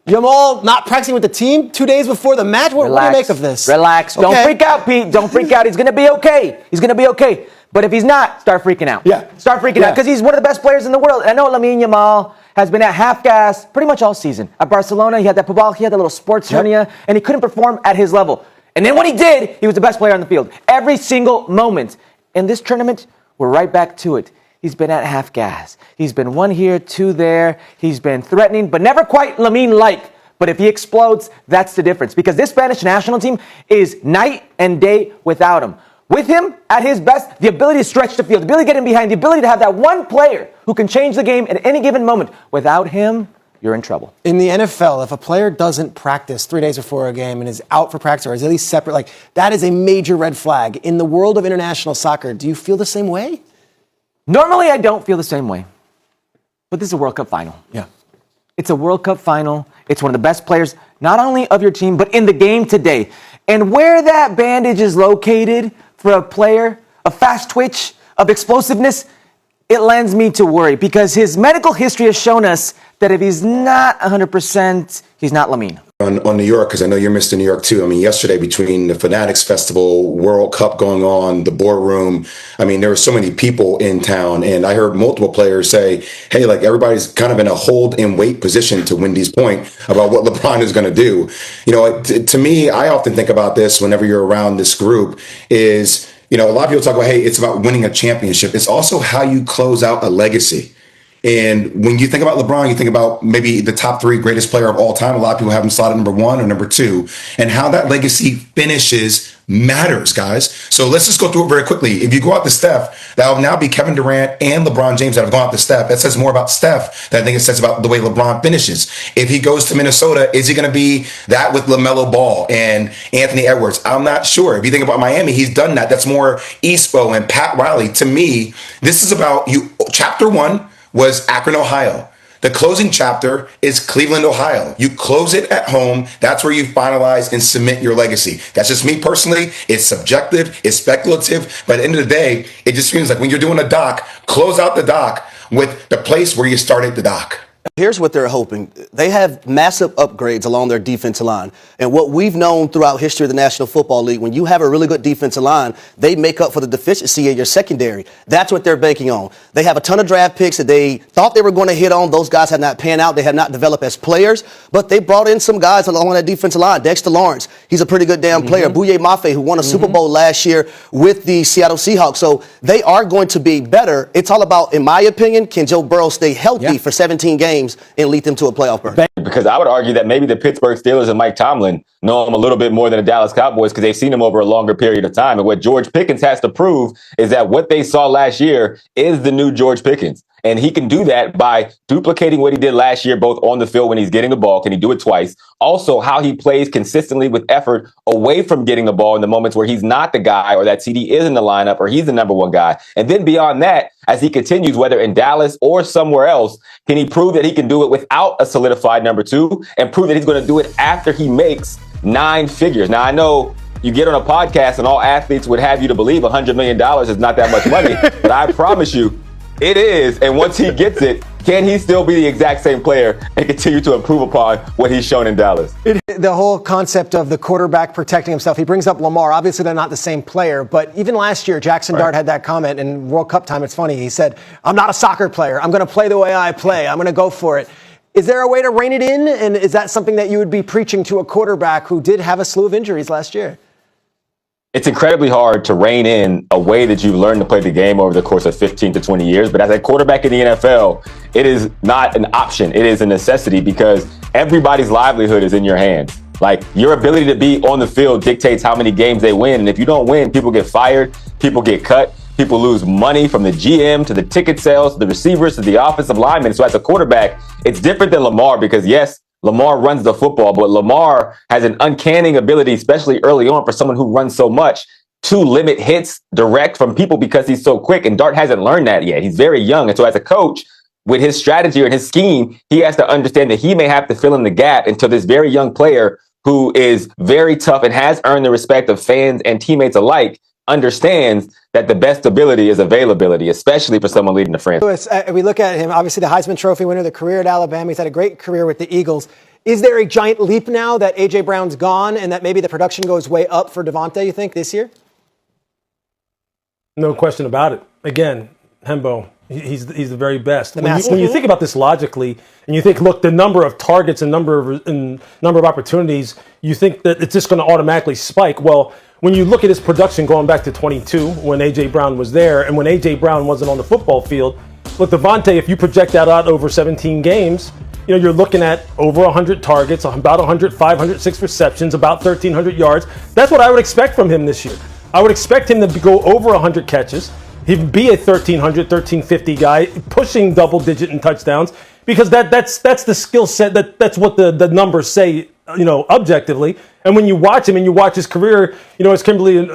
Jamal not practicing with the team 2 days before the match? What do you make of this? Relax. Okay. Don't freak out, Pete. Don't freak out. He's going to be okay. He's going to be okay. But if he's not, start freaking out. Yeah. Start freaking out because he's one of the best players in the world. I know Lamine Yamal has been at half gas pretty much all season. At Barcelona, he had that little sports hernia, and he couldn't perform at his level. And then when he did, he was the best player on the field. Every single moment. In this tournament, we're right back to it. He's been at half gas. He's been 1 here, 2 there. He's been threatening, but never quite Lamine-like. But if he explodes, that's the difference. Because this Spanish national team is night and day without him. With him, at his best, the ability to stretch the field, the ability to get him behind, the ability to have that one player who can change the game at any given moment. Without him, you're in trouble. In the NFL, if a player doesn't practice 3 days before a game and is out for practice or is at least separate, that is a major red flag. In the world of international soccer, do you feel the same way? Normally, I don't feel the same way. But this is a World Cup final. Yeah. It's a World Cup final. It's one of the best players, not only of your team, but in the game today. And where that bandage is located for a player, a fast twitch of explosiveness, it lends me to worry because his medical history has shown us that if he's not 100%, he's not Lamine. On New York, because I know you're Mr. New York too. I mean, yesterday between the Fanatics Festival, World Cup going on, the boardroom, I mean, there were so many people in town, and I heard multiple players say, hey, everybody's kind of in a hold and wait position to Wendy's point about what LeBron is going to do. To me, I often think about this whenever you're around this group is, a lot of people talk about, hey, it's about winning a championship. It's also how you close out a legacy. And when you think about LeBron, you think about maybe the top 3 greatest player of all time. A lot of people have him slotted number 1 or number 2. And how that legacy finishes matters, guys. So let's just go through it very quickly. If you go out to Steph, that will now be Kevin Durant and LeBron James that have gone out to Steph. That says more about Steph than I think it says about the way LeBron finishes. If he goes to Minnesota, is he going to be that with LaMelo Ball and Anthony Edwards? I'm not sure. If you think about Miami, he's done that. That's more Espo and Pat Riley. To me, this is about you. Chapter 1 was Akron, Ohio. The closing chapter is Cleveland, Ohio. You close it at home. That's where you finalize and submit your legacy. That's just me personally. It's subjective. It's speculative. But at the end of the day, it just feels like when you're doing a doc, close out the doc with the place where you started the doc. Here's what they're hoping. They have massive upgrades along their defensive line. And what we've known throughout history of the National Football League, when you have a really good defensive line, they make up for the deficiency in your secondary. That's what they're banking on. They have a ton of draft picks that they thought they were going to hit on. Those guys have not panned out. They have not developed as players. But they brought in some guys along that defensive line. Dexter Lawrence, he's a pretty good damn player. Bouye Mafe, who won a Super Bowl last year with the Seattle Seahawks. So they are going to be better. It's all about, in my opinion, can Joe Burrow stay healthy for 17 games and lead them to a playoff berth? Because I would argue that maybe the Pittsburgh Steelers and Mike Tomlin know him a little bit more than the Dallas Cowboys because they've seen him over a longer period of time. And what George Pickens has to prove is that what they saw last year is the new George Pickens. And he can do that by duplicating what he did last year, both on the field when he's getting the ball. Can he do it twice? Also, how he plays consistently with effort away from getting the ball in the moments where he's not the guy or that CD is in the lineup or he's the number 1 guy. And then beyond that, as he continues, whether in Dallas or somewhere else, can he prove that he can do it without a solidified number 2 and prove that he's going to do it after he makes 9 figures? Now, I know you get on a podcast and all athletes would have you to believe $100 million is not that much money, but I promise you, it is. And once he gets it, can he still be the exact same player and continue to improve upon what he's shown in Dallas? The whole concept of the quarterback protecting himself, he brings up Lamar. Obviously, they're not the same player, but even last year, Jackson Dart had that comment in World Cup time. It's funny. He said, I'm not a soccer player. I'm going to play the way I play. I'm going to go for it. Is there a way to rein it in? And is that something that you would be preaching to a quarterback who did have a slew of injuries last year? It's incredibly hard to rein in a way that you've learned to play the game over the course of 15 to 20 years. But as a quarterback in the NFL, it is not an option. It is a necessity because everybody's livelihood is in your hands. Like, your ability to be on the field dictates how many games they win. And if you don't win, people get fired, people get cut, people lose money from the GM to the ticket sales, to the receivers, to the offensive linemen. So as a quarterback, it's different than Lamar because, yes, Lamar runs the football, but Lamar has an uncanny ability, especially early on for someone who runs so much, to limit hits direct from people because he's so quick. And Dart hasn't learned that yet. He's very young. And so as a coach, with his strategy or his scheme, he has to understand that he may have to fill in the gap until this very young player who is very tough and has earned the respect of fans and teammates alike understands that the best ability is availability, especially for someone leading the franchise. Lewis, we look at him, obviously the Heisman Trophy winner, the career at Alabama. He's had a great career with the Eagles. Is there a giant leap now that A.J. Brown's gone and that maybe the production goes way up for Devontae, you think, this year? No question about it. Again, Hembo, he's the very best. When you think about this logically, and you think, look, the number of targets and number of opportunities, you think that it's just going to automatically spike. Well, when you look at his production going back to 22, when A.J. Brown was there, and when A.J. Brown wasn't on the football field, look, Devontae, if you project that out over 17 games, you're looking at over 100 targets, about 105, 106 receptions, about 1,300 yards. That's what I would expect from him this year. I would expect him to go over 100 catches. He'd be a 1,300, 1,350 guy, pushing double-digit in touchdowns, because that's the skill set. That's what the numbers say, objectively. And when you watch him and you watch his career, as Kimberly,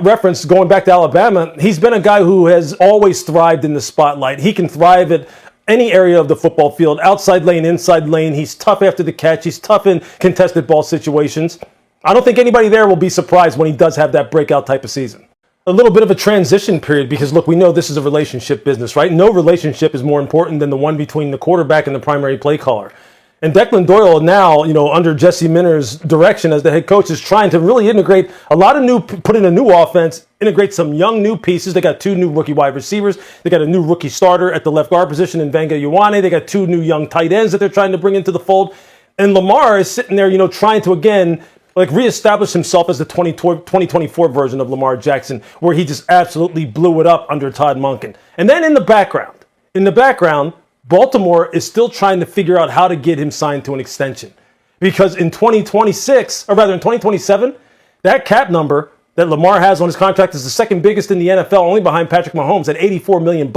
referenced going back to Alabama, he's been a guy who has always thrived in the spotlight. He can thrive at any area of the football field, outside lane, inside lane. He's tough after the catch. He's tough in contested ball situations. I don't think anybody there will be surprised when he does have that breakout type of season. A little bit of a transition period because, look, we know this is a relationship business, right? No relationship is more important than the one between the quarterback and the primary play caller. And Declan Doyle now, under Jesse Minter's direction as the head coach, is trying to really integrate a lot of put in a new offense, integrate some young new pieces. They got 2 new rookie wide receivers. They got a new rookie starter at the left guard position in Vanga Ioane. They got 2 new young tight ends that they're trying to bring into the fold. And Lamar is sitting there, trying to, again, reestablish himself as the 2024 version of Lamar Jackson, where he just absolutely blew it up under Todd Monken. And then in the background, Baltimore is still trying to figure out how to get him signed to an extension. Because in 2027, that cap number that Lamar has on his contract is the second biggest in the NFL, only behind Patrick Mahomes at $84 million.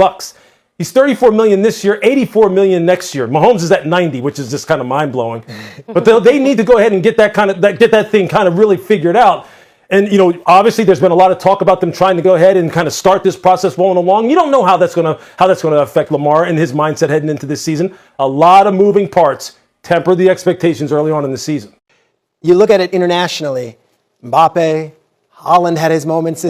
He's $34 million this year, $84 million next year. Mahomes is at $90, which is just kind of mind blowing. But they need to go ahead and get that thing kind of really figured out. And obviously, there's been a lot of talk about them trying to go ahead and kind of start this process rolling along. You don't know how that's going to affect Lamar and his mindset heading into this season. A lot of moving parts. Temper the expectations early on in the season. You look at it internationally. Mbappe, Haaland had his moments.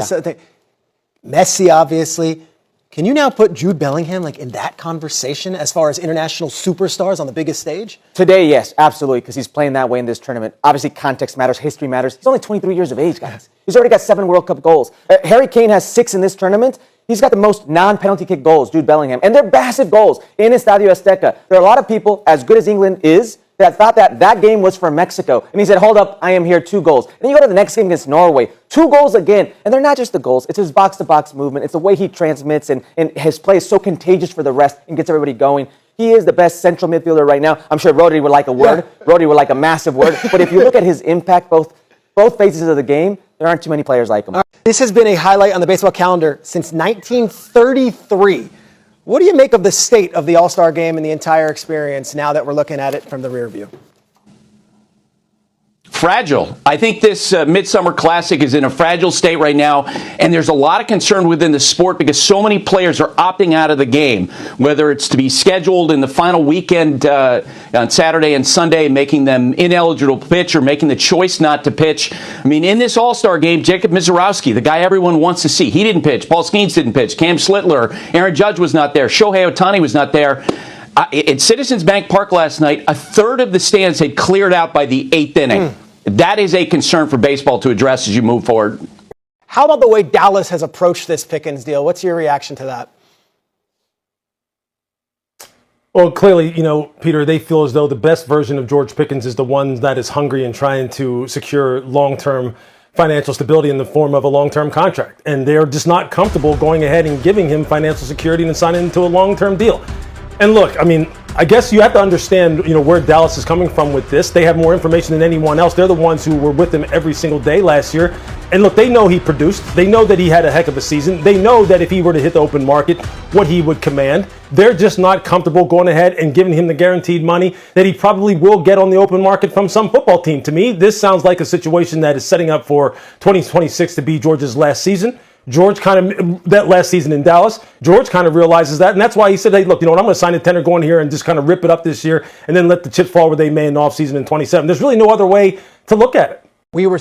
Messi, obviously. Can you now put Jude Bellingham in that conversation as far as international superstars on the biggest stage? Today, yes, absolutely, because he's playing that way in this tournament. Obviously, context matters, history matters. He's only 23 years of age, guys. He's already got 7 World Cup goals. Harry Kane has 6 in this tournament. He's got the most non-penalty kick goals, Jude Bellingham. And they're massive goals in Estadio Azteca. There are a lot of people, as good as England is, that thought that game was for Mexico. And he said, hold up, I am here, 2 goals. And then you go to the next game against Norway, 2 goals again. And they're not just the goals. It's his box-to-box movement. It's the way he transmits, and his play is so contagious for the rest and gets everybody going. He is the best central midfielder right now. I'm sure Rodri would like a word. Yeah. Rodri would like a massive word. But if you look at his impact, both phases of the game, there aren't too many players like him. This has been a highlight on the baseball calendar since 1933. What do you make of the state of the All-Star game and the entire experience now that we're looking at it from the rear view? Fragile. I think this Midsummer Classic is in a fragile state right now, and there's a lot of concern within the sport because so many players are opting out of the game, whether it's to be scheduled in the final weekend on Saturday and Sunday, making them ineligible to pitch or making the choice not to pitch. I mean, in this All-Star game, Jacob Mizorowski, the guy everyone wants to see, he didn't pitch. Paul Skeens didn't pitch. Cam Slittler, Aaron Judge was not there. Shohei Ohtani was not there. At Citizens Bank Park last night, a third of the stands had cleared out by the 8th inning. That is a concern for baseball to address as you move forward. How about the way Dallas has approached this Pickens deal? What's your reaction to that? Well, clearly, Peter, they feel as though the best version of George Pickens is the one that is hungry and trying to secure long-term financial stability in the form of a long-term contract. And they're just not comfortable going ahead and giving him financial security and signing into a long-term deal. And look, I guess you have to understand, where Dallas is coming from with this. They have more information than anyone else. They're the ones who were with him every single day last year. And look, they know he produced. They know that he had a heck of a season. They know that if he were to hit the open market, what he would command. They're just not comfortable going ahead and giving him the guaranteed money that he probably will get on the open market from some football team. To me, this sounds like a situation that is setting up for 2026 to be George's last season. George that last season in Dallas, George kind of realizes that, and that's why he said, hey, look, I'm going to sign a tender going here and just kind of rip it up this year and then let the chips fall where they may in the offseason in 27. There's really no other way to look at it. We were